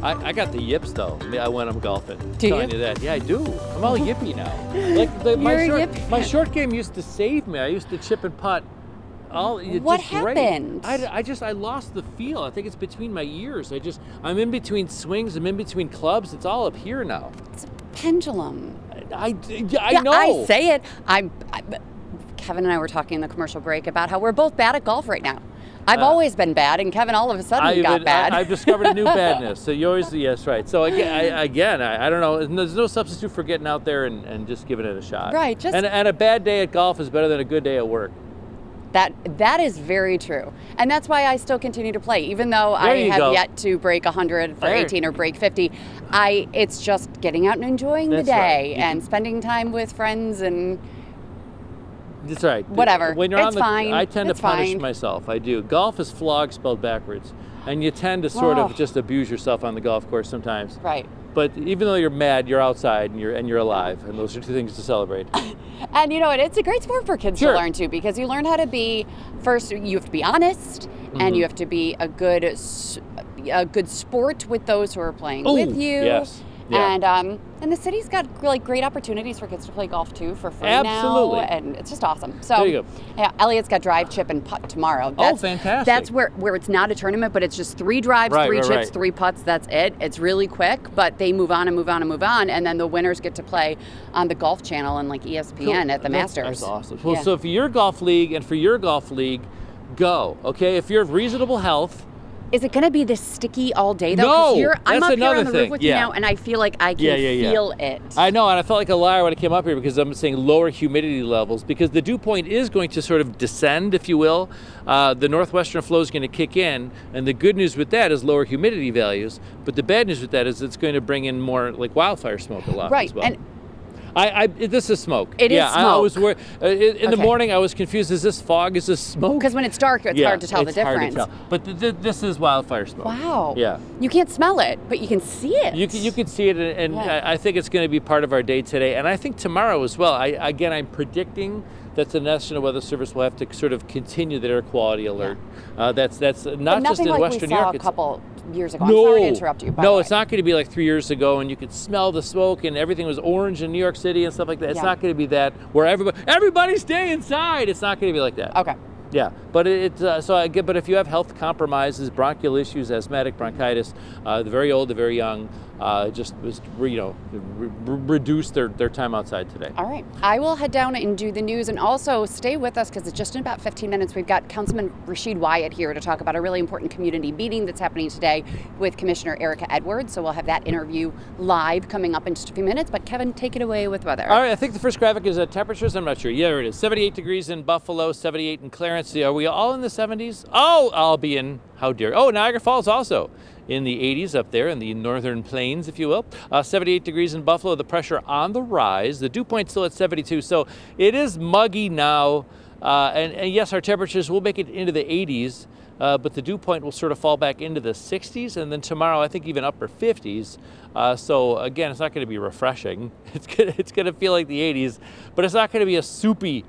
I got the yips though. When I'm golfing. Do you? I'm telling you that. Yeah, I do. I'm all yippy now. My short game used to save me. I used to chip and putt. What happened? I lost the feel. I think it's between my ears. I'm in between swings. I'm in between clubs. It's all up here now. It's a pendulum. I know. I say it. Kevin and I were talking in the commercial break about how we're both bad at golf right now. I've always been bad, and Kevin all of a sudden got bad. I've discovered a new badness. So you always, yes, right. So again, I don't know. There's no substitute for getting out there and just giving it a shot. Right. And a bad day at golf is better than a good day at work. That is very true. And that's why I still continue to play. Even though I have yet to break 100 for 18 or break 50, it's just getting out and enjoying the day and spending time with friends and that's right. Whatever. When you're fine. I tend to punish myself. I do. Golf is flog spelled backwards. And you tend to sort of just abuse yourself on the golf course sometimes. Right. But even though you're mad, you're outside and you're alive, and those are two things to celebrate. And it's a great sport for kids to learn too, because you learn how to be, first you have to be honest, and you have to be a good sport with those who are playing with you. Yes. Yeah. And the city's got great opportunities for kids to play golf too for free Absolutely. now, and it's just awesome. So there you go. Yeah, Elliot's got drive, chip, and putt tomorrow. Fantastic! That's where it's not a tournament, but it's just 3 drives, 3 chips, 3 putts. That's it. It's really quick, but they move on and move on and move on, and then the winners get to play on the Golf Channel and ESPN at the Masters. That's awesome. Well, so for your golf league, go. Okay, if you're of reasonable health. Is it going to be this sticky all day, though? No, I'm up here on the roof with you now, and I feel like I can feel it. I know, and I felt like a liar when I came up here because I'm saying lower humidity levels, because the dew point is going to sort of descend, if you will. The northwestern flow is going to kick in, and the good news with that is lower humidity values, but the bad news with that is it's going to bring in more wildfire smoke a lot as well. And this is smoke. It is smoke. I was worried. In the morning, I was confused. Is this fog? Is this smoke? Because when it's dark, it's hard to tell the difference. Hard to tell. But this is wildfire smoke. Wow. Yeah. You can't smell it, but you can see it. You can see it, and I think it's going to be part of our day today, and I think tomorrow as well. I'm predicting that the National Weather Service will have to sort of continue their air quality alert. That's not just in Western New York. A couple years ago. I'm sorry to interrupt you. No, it's not going to be like 3 years ago, and you could smell the smoke, and everything was orange in New York City and stuff like that. It's not going to be that where everybody stay inside. It's not going to be like that. Okay. Yeah, but but if you have health compromises, bronchial issues, asthmatic bronchitis, the very old, the very young, reduce their time outside today. All right, I will head down and do the news, and also stay with us because it's just in about 15 minutes. We've got Councilman Rashid Wyatt here to talk about a really important community meeting that's happening today with Commissioner Erica Edwards. So we'll have that interview live coming up in just a few minutes. But Kevin, take it away with weather. All right, I think the first graphic is temperatures. I'm not sure. Yeah, there it is. 78 degrees in Buffalo, 78 in Clarence. Are we all in the 70s? Oh, I'll be in, how dare. Oh, Niagara Falls also in the 80s up there in the northern plains, if you will. 78 degrees in Buffalo, the pressure on the rise. The dew point still at 72, so it is muggy now. And yes, our temperatures will make it into the 80s, but the dew point will sort of fall back into the 60s, and then tomorrow I think even upper 50s. So again, it's not going to be refreshing. It's going to feel like the 80s, but it's not going to be a soupy,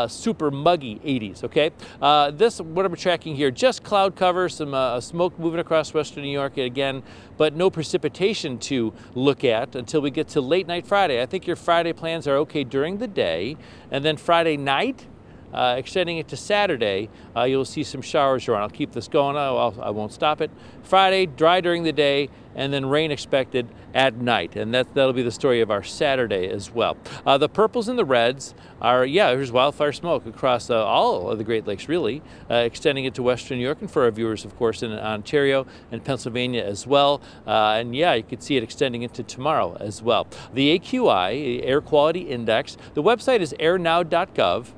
super muggy 80s, okay? What I'm tracking here, just cloud cover, some smoke moving across western New York again, but no precipitation to look at until we get to late night Friday. I think your Friday plans are okay during the day, and then Friday night, extending it to Saturday, you'll see some showers around. I'll keep this going. I won't stop it. Friday, dry during the day, and then rain expected at night. And that'll be the story of our Saturday as well. The purples and the reds are, there's wildfire smoke across all of the Great Lakes, really, extending it to western New York, and for our viewers, of course, in Ontario and Pennsylvania as well. And you could see it extending into tomorrow as well. The AQI, Air Quality Index, the website is airnow.gov.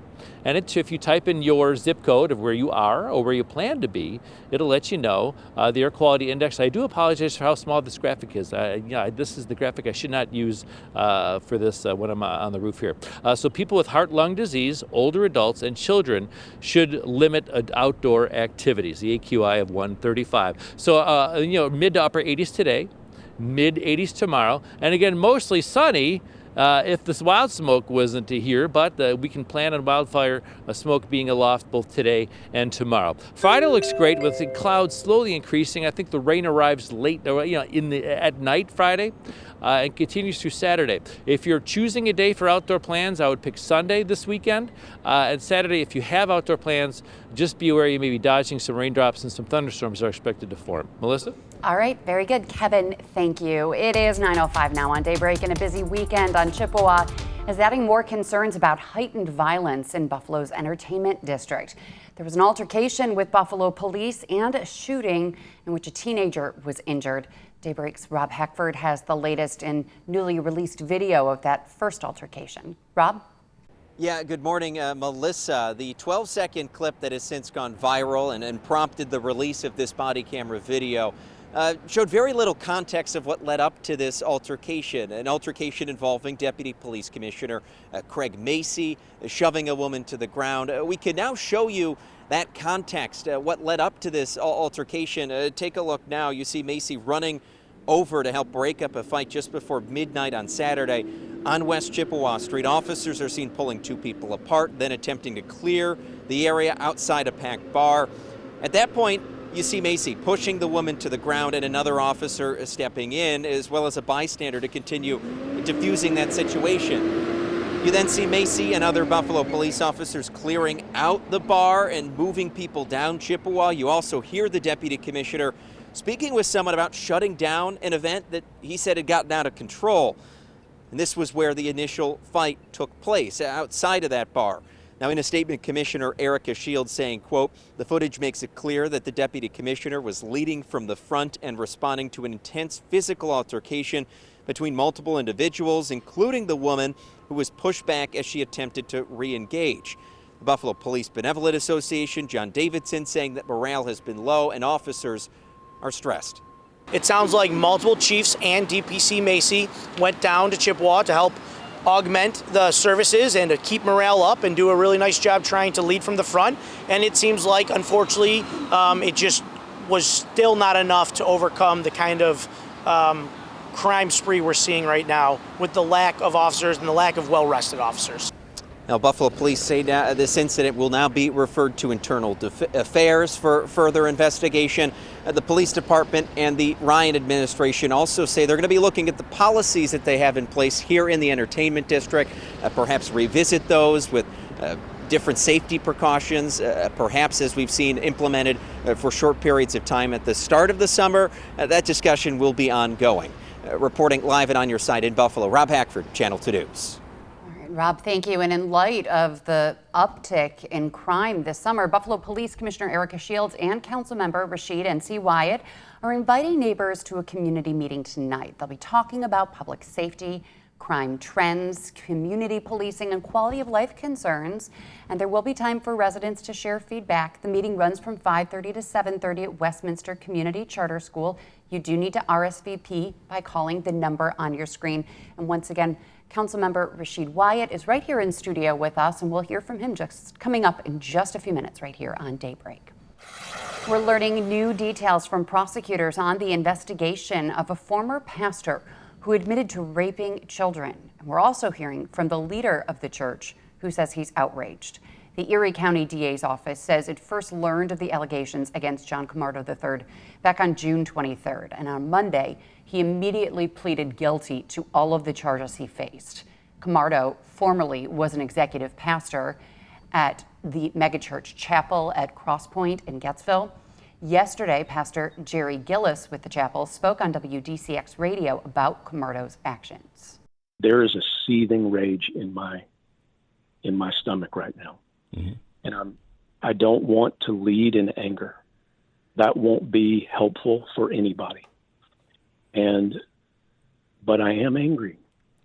And if you type in your zip code of where you are or where you plan to be, it'll let you know the air quality index. I do apologize for how small this graphic is. This is the graphic I should not use for this when I'm on the roof here. So people with heart-lung disease, older adults, and children should limit outdoor activities. The AQI of 135. So mid to upper 80s today, mid 80s tomorrow, and again mostly sunny. if this wild smoke wasn't here, but we can plan on wildfire smoke being aloft both today and tomorrow. Friday looks great with the clouds slowly increasing. I think the rain arrives late, at night Friday. And continues through Saturday. If you're choosing a day for outdoor plans, I would pick Sunday this weekend. And Saturday, if you have outdoor plans, just be aware you may be dodging some raindrops and some thunderstorms are expected to form. Melissa? All right, very good. Kevin, thank you. It is 9:05 now on Daybreak, and a busy weekend on Chippewa is adding more concerns about heightened violence in Buffalo's entertainment district. There was an altercation with Buffalo police and a shooting in which a teenager was injured. Daybreak's Rob Heckford has the latest in newly released video of that first altercation. Rob? Yeah, good morning, Melissa. The 12-second clip that has since gone viral and prompted the release of this body camera video showed very little context of what led up to this altercation, an altercation involving Deputy Police Commissioner Craig Macy shoving a woman to the ground. We can now show you that context, what led up to this altercation. Take a look now. You see Macy running over to help break up a fight just before midnight on Saturday on West Chippewa Street. Officers are seen pulling two people apart, then attempting to clear the area outside a packed bar. At that point, you see Macy pushing the woman to the ground and another officer stepping in, as well as a bystander to continue diffusing that situation. You then see Macy and other Buffalo police officers clearing out the bar and moving people down Chippewa. You also hear the deputy commissioner speaking with someone about shutting down an event that he said had gotten out of control. And this was where the initial fight took place, outside of that bar. Now, in a statement, Commissioner Erica Shields saying, quote, "The footage makes it clear that the deputy commissioner was leading from the front and responding to an intense physical altercation between multiple individuals, including the woman who was pushed back as she attempted to re-engage." The Buffalo Police Benevolent Association, John Davidson, saying that morale has been low and officers are stressed. It sounds like multiple chiefs and DPC Macy went down to Chippewa to help augment the services and to keep morale up and do a really nice job trying to lead from the front. And it seems like, unfortunately, it just was still not enough to overcome the kind of crime spree we're seeing right now with the lack of officers and the lack of well-rested officers. Now, Buffalo police say now this incident will now be referred to internal affairs for further investigation. The police department and the Ryan administration also say they're going to be looking at the policies that they have in place here in the entertainment district, perhaps revisit those with different safety precautions, perhaps, as we've seen, implemented for short periods of time at the start of the summer. That discussion will be ongoing. Reporting live and on your side in Buffalo, Rob Hackford, Channel 2 News. Rob, thank you. And in light of the uptick in crime this summer, Buffalo Police Commissioner Erica Shields and Councilmember Rashid N.C. Wyatt are inviting neighbors to a community meeting tonight. They'll be talking about public safety, crime trends, community policing, and quality of life concerns. And there will be time for residents to share feedback. The meeting runs from 5:30 to 7:30 at Westminster Community Charter School. You do need to RSVP by calling the number on your screen. And once again, Councilmember Rashid Wyatt is right here in studio with us, and we'll hear from him just coming up in just a few minutes right here on Daybreak. We're learning new details from prosecutors on the investigation of a former pastor who admitted to raping children. And we're also hearing from the leader of the church who says he's outraged. The Erie County DA's office says it first learned of the allegations against John Camardo III back on June 23rd. And on Monday, he immediately pleaded guilty to all of the charges he faced. Camardo formerly was an executive pastor at the megachurch chapel at Cross Point in Gettsville. Yesterday, Pastor Jerry Gillis with the chapel spoke on WDCX radio about Camardo's actions. There is a seething rage in my stomach right now. Mm-hmm. And I don't want to lead in anger. That won't be helpful for anybody. But I am angry.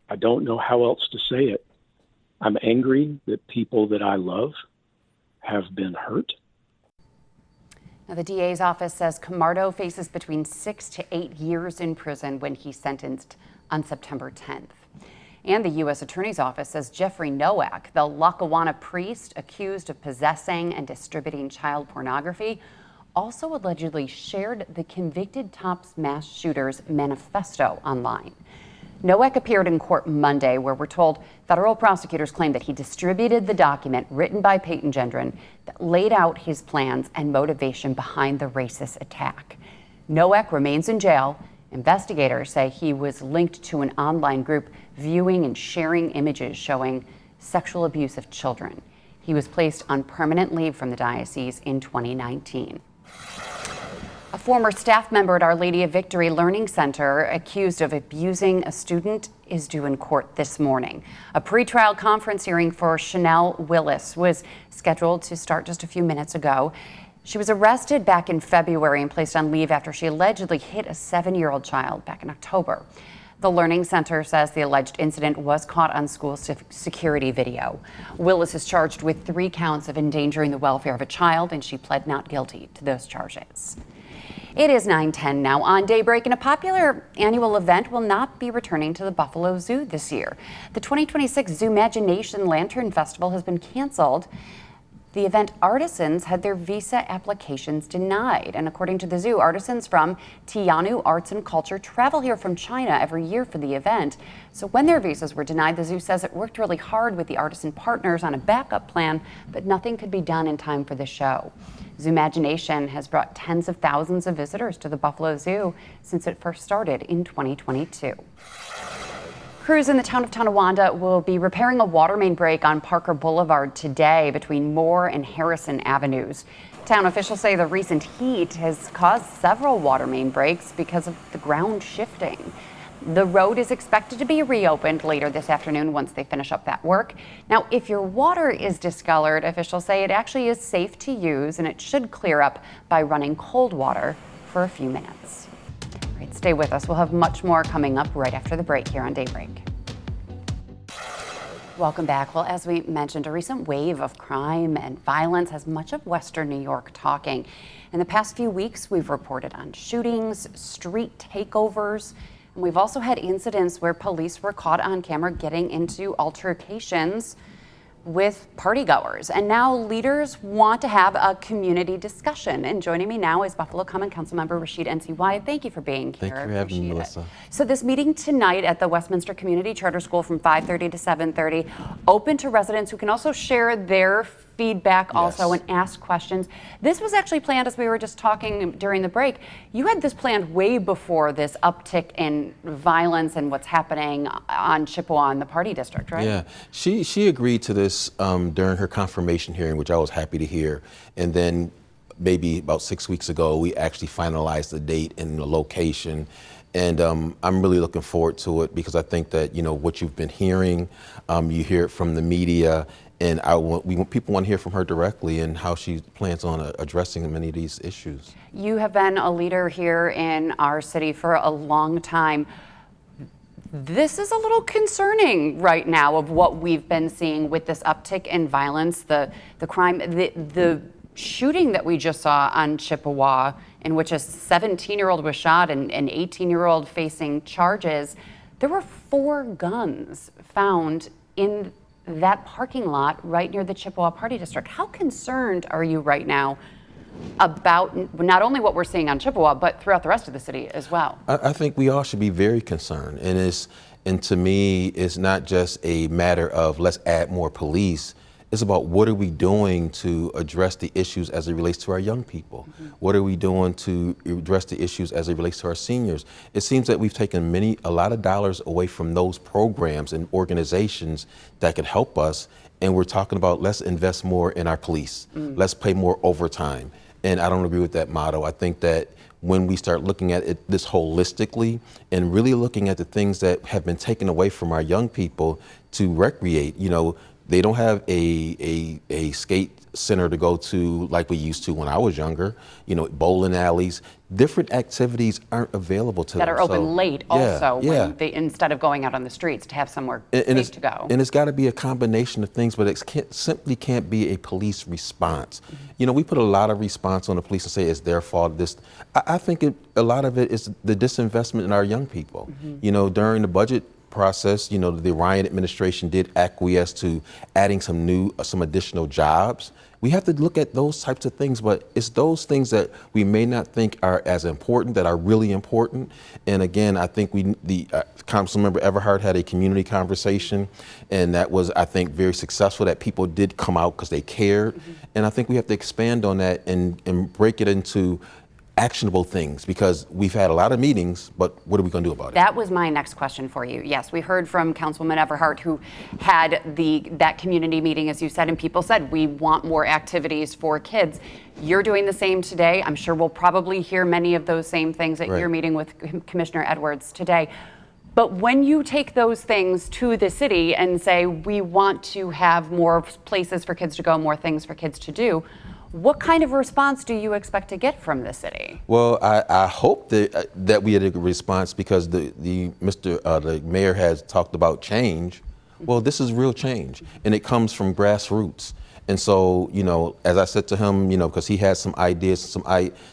I don't know how else to say it. I'm angry that people that I love have been hurt. Now, the DA's office says Camardo faces between 6 to 8 years in prison when he's sentenced on September 10th. And the U.S. Attorney's Office says Jeffrey Nowak, the Lackawanna priest accused of possessing and distributing child pornography, also allegedly shared the convicted top mass shooter's manifesto online. Nowak appeared in court Monday, where we're told federal prosecutors claim that he distributed the document written by Peyton Gendron that laid out his plans and motivation behind the racist attack. Nowak remains in jail. Investigators say he was linked to an online group viewing and sharing images showing sexual abuse of children. He was placed on permanent leave from the diocese in 2019. A former staff member at Our Lady of Victory Learning Center accused of abusing a student is due in court this morning. A pretrial conference hearing for Chanel Willis was scheduled to start just a few minutes ago. She was arrested back in February and placed on leave after she allegedly hit a 7-year-old child back in October. The Learning Center says the alleged incident was caught on school security video. Willis is charged with 3 counts of endangering the welfare of a child, and she pled not guilty to those charges. It is 9:10 now on Daybreak, and a popular annual event will not be returning to the Buffalo Zoo this year. The 2026 Zoomagination Lantern Festival has been canceled. The event artisans had their visa applications denied. And according to the zoo, artisans from Tianu Arts and Culture travel here from China every year for the event. So when their visas were denied, the zoo says it worked really hard with the artisan partners on a backup plan, but nothing could be done in time for the show. Zoomagination has brought tens of thousands of visitors to the Buffalo Zoo since it first started in 2022. Crews in the town of Tonawanda will be repairing a water main break on Parker Boulevard today between Moore and Harrison Avenues. Town officials say the recent heat has caused several water main breaks because of the ground shifting. The road is expected to be reopened later this afternoon once they finish up that work. Now, if your water is discolored, officials say it actually is safe to use and it should clear up by running cold water for a few minutes. All right, stay with us. We'll have much more coming up right after the break here on Daybreak. Welcome back. Well, as we mentioned, a recent wave of crime and violence has much of Western New York talking. In the past few weeks, we've reported on shootings, street takeovers, and we've also had incidents where police were caught on camera getting into altercations with partygoers. And now leaders want to have a community discussion. And joining me now is Buffalo Common Councilmember Rashid N.C. Wyatt. Thank you for being here. Thank you for having me, Melissa. So this meeting tonight at the Westminster Community Charter School from 5:30 to 7:30, open to residents who can also share their feedback also and ask questions. This was actually planned, as we were just talking during the break. You had this planned way before this uptick in violence and what's happening on Chippewa in the party district, right? Yeah, she agreed to this during her confirmation hearing, which I was happy to hear. And then maybe about 6 weeks ago, we actually finalized the date and the location. And I'm really looking forward to it because I think that, you know, what you've been hearing, you hear it from the media, and people want to hear from her directly and how she plans on addressing many of these issues. You have been a leader here in our city for a long time. This is a little concerning right now of what we've been seeing with this uptick in violence, the crime, the shooting that we just saw on Chippewa, in which a 17-year-old was shot and an 18-year-old facing charges. There were 4 guns found in that parking lot right near the Chippewa Party District. How concerned are you right now about not only what we're seeing on Chippewa, but throughout the rest of the city as well? I think we all should be very concerned. And to me, it's not just a matter of let's add more police. It's about what are we doing to address the issues as it relates to our young people? Mm-hmm. What are we doing to address the issues as it relates to our seniors? It seems that we've taken a lot of dollars away from those programs and organizations that could help us. And we're talking about let's invest more in our police. Let's pay more overtime. And I don't agree with that motto. I think that when we start looking at this holistically and really looking at the things that have been taken away from our young people to recreate, you know, they don't have a skate center to go to like we used to when I was younger, you know, bowling alleys. Different activities aren't available to them. That are open late also, when they, instead of going out on the streets, to have somewhere safe to go. And it's got to be a combination of things, but it simply can't be a police response. Mm-hmm. You know, we put a lot of response on the police and say it's their fault. I think a lot of it is the disinvestment in our young people. Mm-hmm. You know, during the budget process, you know, the Ryan administration did acquiesce to adding some additional jobs. We have to look at those types of things, but it's those things that we may not think are as important that are really important. And again, I think Councilmember Everhart had a community conversation, and that was, I think, very successful, that people did come out because they cared. And I think we have to expand on that and break it into actionable things, because we've had a lot of meetings, but what are we going to do about it? That was my next question for you. Yes, we heard from Councilwoman Everhart, who had that community meeting, as you said, and people said, we want more activities for kids. You're doing the same today. I'm sure we'll probably hear many of those same things at your meeting with Commissioner Edwards today. But when you take those things to the city and say, we want to have more places for kids to go, more things for kids to do, what kind of response do you expect to get from the city? Well, I hope that we had a good response, because the mayor has talked about change. Well, this is real change, and it comes from grassroots. And so, as I said to him, because he has some ideas,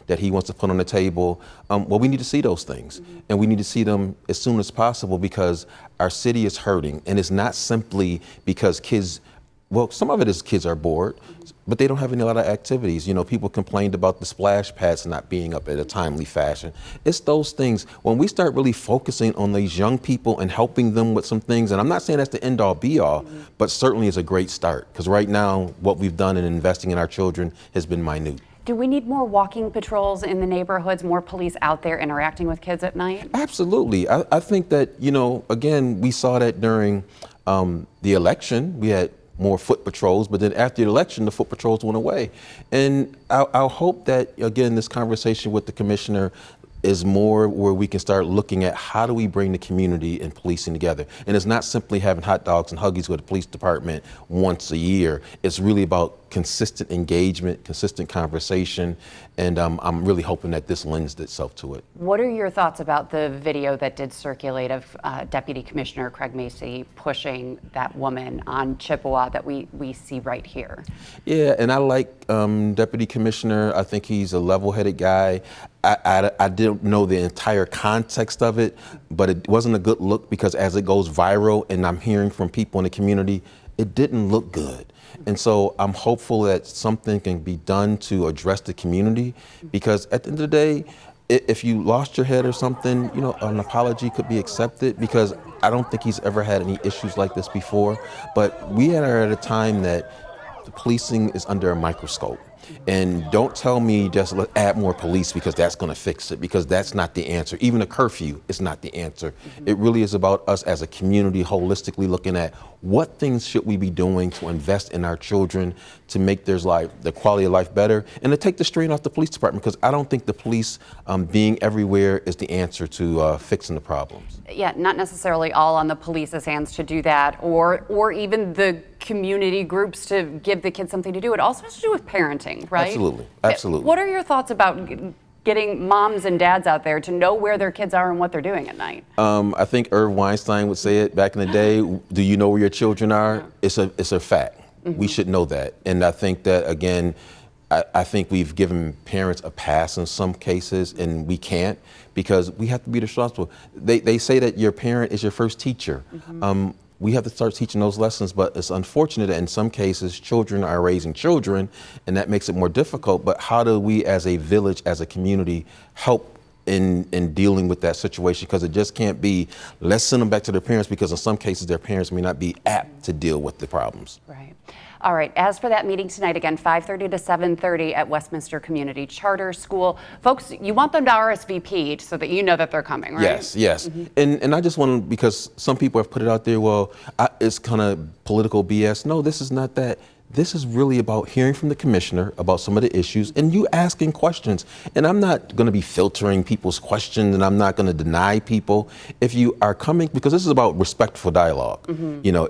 that he wants to put on the table. Well, we need to see those things, and we need to see them as soon as possible, because our city is hurting, and it's not simply because kids. Well, some of it is kids are bored, but they don't have a lot of activities. People complained about the splash pads not being up at a timely fashion. It's those things. When we start really focusing on these young people and helping them with some things, and I'm not saying that's the end all be all, but certainly is a great start, because right now what we've done in investing in our children has been minute. Do we need more walking patrols in the neighborhoods, more police out there interacting with kids at night? Absolutely. I think that, again, we saw that during the election. We had more foot patrols, but then after the election, the foot patrols went away. And I'll hope that, again, this conversation with the commissioner is more where we can start looking at how do we bring the community and policing together. And it's not simply having hot dogs and Huggies with the police department once a year. It's really about consistent engagement, consistent conversation, and I'm really hoping that this lends itself to it. What are your thoughts about the video that did circulate of Deputy Commissioner Craig Macy pushing that woman on Chippewa that we see right here? Yeah, and I like Deputy Commissioner. I think he's a level-headed guy. I didn't know the entire context of it, but it wasn't a good look, because as it goes viral and I'm hearing from people in the community, it didn't look good. And so I'm hopeful that something can be done to address the community, because at the end of the day, if you lost your head or something, an apology could be accepted, because I don't think he's ever had any issues like this before. But we are at a time that the policing is under a microscope. And don't tell me just add more police because that's going to fix it, because that's not the answer. Even a curfew is not the answer. It really is about us as a community holistically looking at what things should we be doing to invest in our children to make their quality of life better, and to take the strain off the police department, because I don't think the police being everywhere is the answer to fixing the problems. Yeah, not necessarily all on the police's hands to do that, or even the community groups to give the kids something to do. It also has to do with parenting, right? Absolutely, absolutely. What are your thoughts about getting moms and dads out there to know where their kids are and what they're doing at night? I think Irv Weinstein would say it back in the day, do you know where your children are? Yeah. It's a fact. We should know that. And I think that, again, I think we've given parents a pass in some cases, and we can't, because we have to be responsible. They say that your parent is your first teacher. We have to start teaching those lessons, but it's unfortunate that in some cases children are raising children, and that makes it more difficult. But how do we as a village, as a community, help in dealing with that situation? Because it just can't be, let's send them back to their parents, because in some cases their parents may not be apt to deal with the problems. Right. All right, as for that meeting tonight, again, 5:30 to 7:30 at Westminster Community Charter School. Folks, you want them to RSVP so that you know that they're coming, right? Yes. And I just want to, because some people have put it out there, well, it's kind of political BS. No, this is not that. This is really about hearing from the commissioner about some of the issues and you asking questions. And I'm not going to be filtering people's questions, and I'm not going to deny people. If you are coming, because this is about respectful dialogue.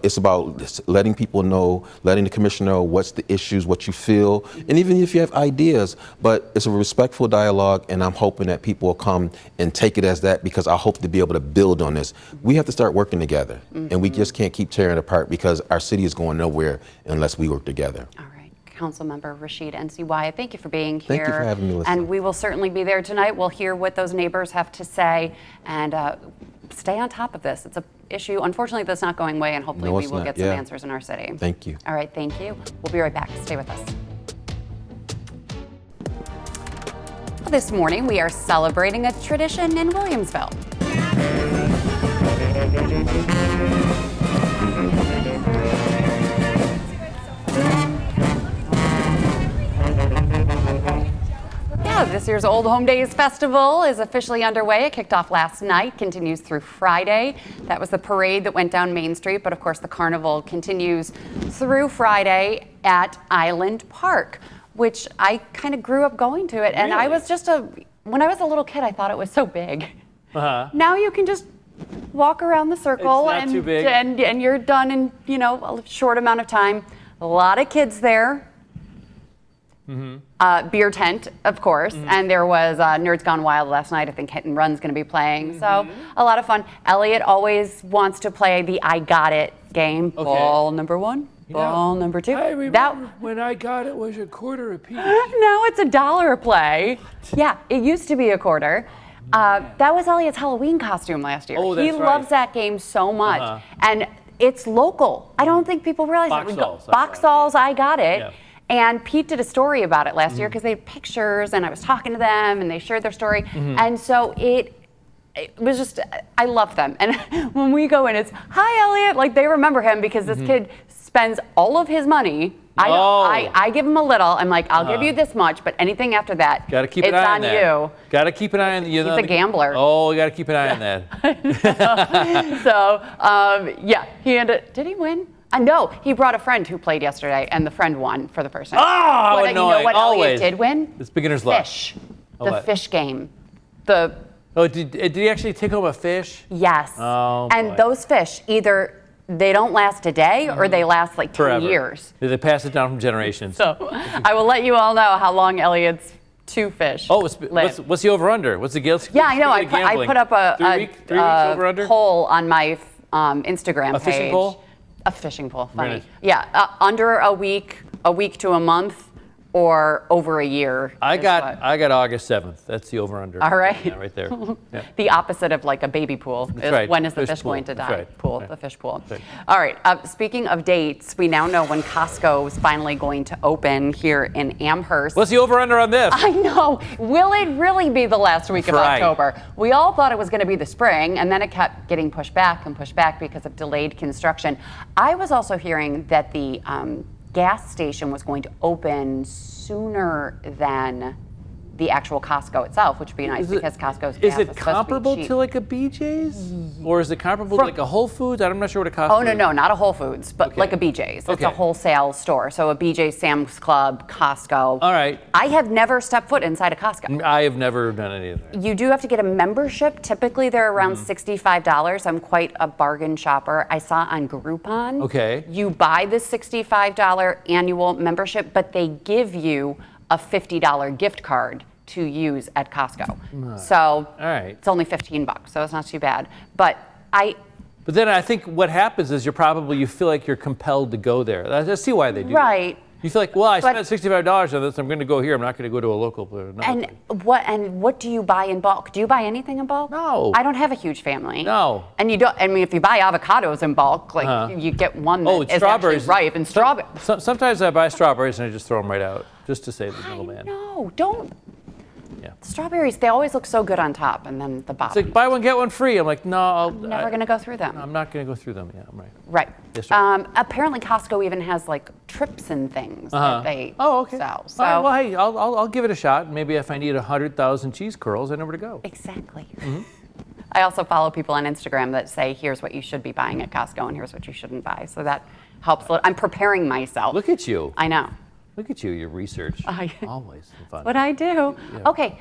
It's about letting people know, letting the commissioner know what's the issues, what you feel, and even if you have ideas. But it's a respectful dialogue, and I'm hoping that people will come and take it as that, because I hope to be able to build on this. We have to start working together, and we just can't keep tearing it apart, because our city is going nowhere unless we work together. All right. Councilmember Rashid NC Wyatt, thank you for being here. Thank you for having me, Melissa. And we will certainly be there tonight. We'll hear what those neighbors have to say, and stay on top of this. It's an issue, unfortunately, that's not going away, and hopefully we will get some answers in our city. Thank you. All right, thank you. We'll be right back. Stay with us. This morning, we are celebrating a tradition in Williamsville. This year's Old Home Days Festival is officially underway. It kicked off last night, continues through Friday. That was the parade that went down Main Street, but of course the carnival continues through Friday at Island Park, which I kind of grew up going to it. And Really? I was when I was a little kid, I thought it was so big. Now you can just walk around the circle It's not too big. and you're done in, a short amount of time. A lot of kids there. Beer tent, of course, and there was Nerds Gone Wild last night. I think Hit and Run's going to be playing, so a lot of fun. Elliot always wants to play the I Got It game. Okay. Ball number 1, ball number 2. I remember when I got it was a quarter apiece. Now it's $1 a play. Yeah, it used to be a quarter. That was Elliot's Halloween costume last year. Oh, that's he loves that game so much, and it's local. I don't think people realize it. Boxalls, I Got It. Yeah. And Pete did a story about it last year because they had pictures and I was talking to them and they shared their story. And so it was just, I love them. And when we go in, it's, hi, Elliot. Like they remember him because this kid spends all of his money. I give him a little. I'm like, I'll give you this much, but anything after that, Got to keep an eye on that. it's on you. Got to keep an eye on you. He's a gambler. Oh, you got to keep an eye on that. So, yeah, did he win? No, he brought a friend who played yesterday, and the friend won for the first time. Oh, but you know what always. Elliot did win? It's beginner's luck. Fish. What? Fish game. Did he actually take home a fish? Yes. Oh, and boy. those fish, either they don't last a day or they last like 10 Forever. years. They pass it down from generations. So I will let you all know how long Elliot's 2 fish what's the over-under? What's the guilt? Yeah, I know. I put up a 3 weeks over-under? poll on my Instagram page. A fishing poll? A fishing poll, funny. Really? Yeah, under a week to a month, or over a year. I got August 7th. That's the over-under. All right. Yeah, right there. Yeah. The opposite of like a baby pool. That's right. When is the Fish fish pool. going to That's die? right. Pool, Right. the fish pool. Right. All right. Speaking of dates, we now know when Costco is finally going to open here in Amherst. What's the over-under on this? I know. Will it really be the last week of Right. October? We all thought it was going to be the spring, and then it kept getting pushed back because of delayed construction. I was also hearing that the gas station was going to open sooner than the actual Costco itself, which would be nice because Costco's gas Is it supposed comparable to be cheap. to like a BJ's? Or is it comparable to like a Whole Foods? I'm not sure what a Costco is. Oh, no, not a Whole Foods, but Okay. like a BJ's. It's Okay. a wholesale store. So a BJ's, Sam's Club, Costco. All right. I have never stepped foot inside a Costco. I have never done any of that. You do have to get a membership. Typically, they're around Mm-hmm. $65. I'm quite a bargain shopper. I saw on Groupon. Okay. You buy the $65 annual membership, but they give you a $50 gift card to use at Costco. So All right. it's only $15, so it's not too bad. But I then I think what happens is you feel like you're compelled to go there. I see why they do that. Right. You feel like, well, I But- spent $65 on this. I'm going to go here. I'm not going to go to a local. And what do you buy in bulk? Do you buy anything in bulk? No. I don't have a huge family. No. And you don't. I mean, if you buy avocados in bulk, like you get one that it's is strawberries. actually ripe. And strawberries. Sometimes I buy strawberries and I just throw them right out just to save the middleman. No, don't. Yeah. Strawberries, they always look so good on top, and then the bottom. It's like buy one get one free. I'm like, no, I'm never going to go through them. I'm not going to go through them. Yeah, I'm right. Right. Yes, sir. Apparently, Costco even has like trips and things that they okay. sell. So All right, well, hey, I'll give it a shot. Maybe if I need 100,000 cheese curls, I know where to go. exactly. I also follow people on Instagram that say, "Here's what you should be buying at Costco, and here's what you shouldn't buy." So that helps. I'm preparing myself. Look at you. I know. Look at you, your research. Always fun. What I do. Yeah. Okay,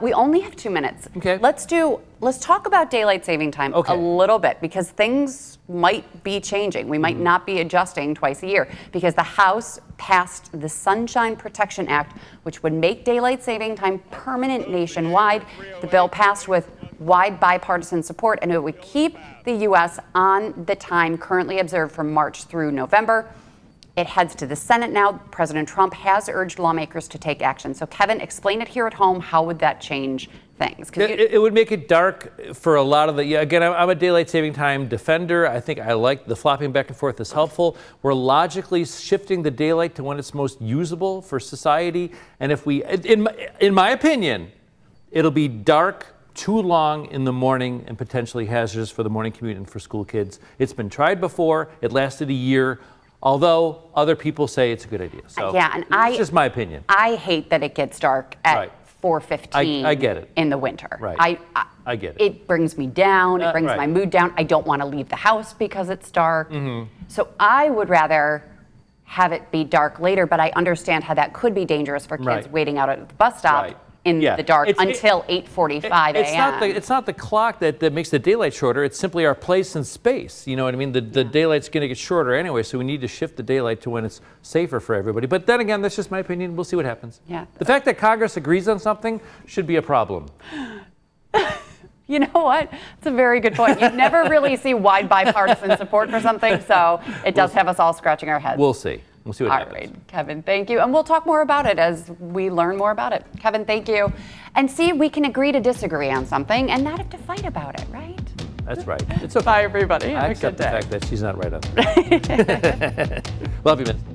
we only have 2 minutes. Okay. Let's talk about daylight saving time Okay. a little bit because things might be changing. We might not be adjusting twice a year because the House passed the Sunshine Protection Act, which would make daylight saving time permanent nationwide. The bill passed with wide bipartisan support, and it would keep the U.S. on the time currently observed from March through November. It heads to the Senate now. President Trump has urged lawmakers to take action. So, Kevin, explain it here at home. How would that change things? It would make it dark for a lot of the, again, I'm a daylight saving time defender. I think I like the flopping back and forth is helpful. We're logically shifting the daylight to when it's most usable for society. And if we, in my opinion, It'll be dark too long in the morning and potentially hazardous for the morning commute and for school kids. It's been tried before. It lasted a year, although other people say it's a good idea. So yeah, and it's just my opinion. I hate that it gets dark at Right. 4:15. I get it. In the winter. Right. I get it. It brings me down. It brings right. my mood down. I don't want to leave the house because it's dark. Mm-hmm. So I would rather have it be dark later, but I understand how that could be dangerous for kids Right. waiting out at the bus stop. Right. In Yeah. the dark It's- until 8:45 a.m. It's not the clock that makes the daylight shorter. It's simply our place in space. You know what I mean? The daylight's going to get shorter anyway, so we need to shift the daylight to when it's safer for everybody. But then again, that's just my opinion. We'll see what happens. Yeah. The fact that Congress agrees on something should be a problem. You know what? It's a very good point. You never really see wide bipartisan support for something, so it does have us all scratching our heads. We'll see. We'll see what All happens. right, Kevin, thank you. And we'll talk more about it as we learn more about it. Kevin, thank you. And see, we can agree to disagree on something and not have to fight about it, right? That's right. It's okay. Bye, everybody. I Have a accept good the day. fact that she's not right on that. Love you, man.